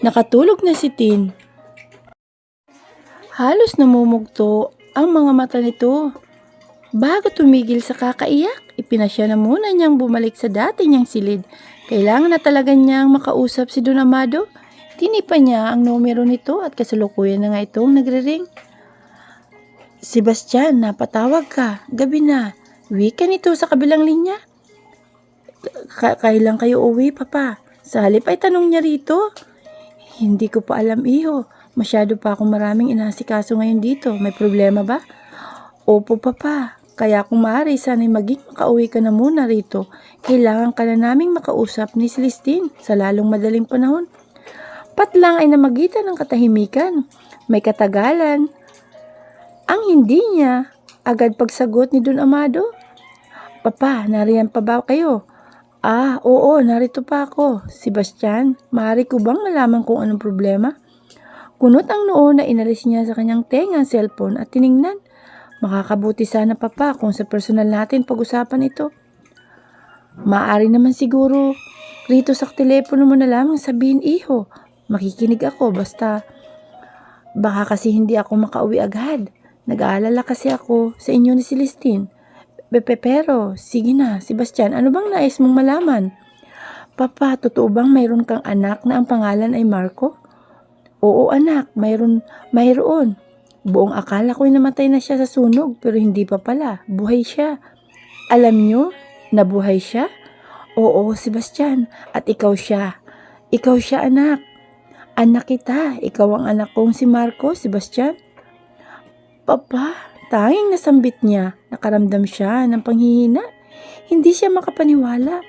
Nakatulog na si Tin. Halos namumugto ang mga mata nito. Bago tumigil sa kakaiyak, ipinasya na muna niyang bumalik sa dati niyang silid. Kailangan na talaga niyang makausap si Don Amado. Tinipa niya ang numero nito at kasalukuyan na nga itong nagre-ring. Sebastian, napatawag ka. Gabi na. Uwi ka nito sa kabilang linya. Kailan kayo uwi, Papa? Sa halip ay tanong niya rito. Hindi ko pa alam, iho. Masyado pa akong maraming inasikaso ngayon dito. May problema ba? Opo, Papa. Kaya kung maaari, sana'y maging makauwi ka na muna rito. Kailangan ka na naming makausap ni Celestine sa lalong madaling panahon. Patlang ay namagitan ng katahimikan. May katagalan. Ang hindi niya agad pagsagot ni Don Amado. Papa, nariyan pa ba kayo? Oo, narito pa ako. Sebastian, maaari ko bang malaman kung anong problema? Kunot ang noo na inalis niya sa kanyang tenga ang cellphone at tiningnan. Makakabuti sana, Papa, kung sa personal natin pag-usapan ito. Maaari naman siguro rito sa telepono mo na lamang sabihin, iho. Makikinig ako, basta baka kasi hindi ako makauwi agad. Nag-aalala kasi ako sa inyo ni Celestine. Pero, sige na, Sebastian, ano bang nais mong malaman? Papa, totoo bang mayroon kang anak na ang pangalan ay Marco? Oo, anak, mayroon. Buong akala ko'y namatay na siya sa sunog, pero hindi pa pala. Buhay siya. Alam nyo, nabuhay siya? Oo, Sebastian, at ikaw siya. Ikaw siya, anak. Anak kita, ikaw ang anak kong si Marco, Sebastian. Papa, tanging nasambit niya, nakaramdam siya ng panghihina. Hindi siya makapaniwala.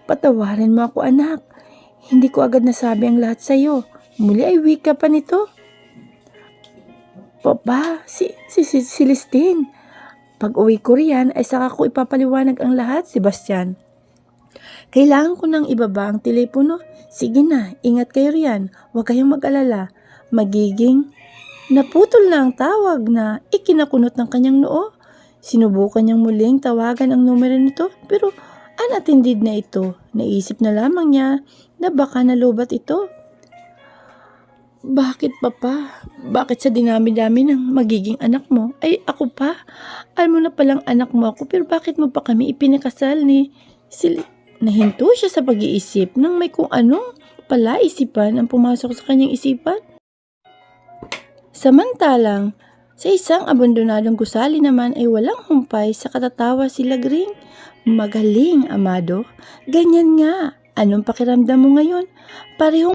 Patawarin mo ako, anak. Hindi ko agad nasabi ang lahat sa iyo. Muli ay wika pa nito. Papa, si Celestine. Pag uwi ko riyan ay saka ko ipapaliwanag ang lahat, Sebastian. Kailangan ko nang ibaba ang telepono. Sige na, ingat kayo riyan. Huwag kayong mag-alala. Magiging naputol na ang tawag na ikinakunot ng kanyang noo. Sinubukan niyang muling tawagan ang numero nito pero unattended na ito. Naisip na lamang niya na baka nalubat ito. Bakit, Papa? Bakit sa dinami-dami ng magiging anak mo? Ay, ako pa? Alam mo na palang anak mo ako pero bakit mo pa kami ipinakasal ni Nahinto siya sa pag-iisip nang may kung anong pala isipan ang pumasok sa kanyang isipan. Samantalang, sa isang abandonadong gusali naman ay walang humpay sa katatawa si Lagring. Magaling, Amado. Ganyan nga. Anong pakiramdam mo ngayon? Parehong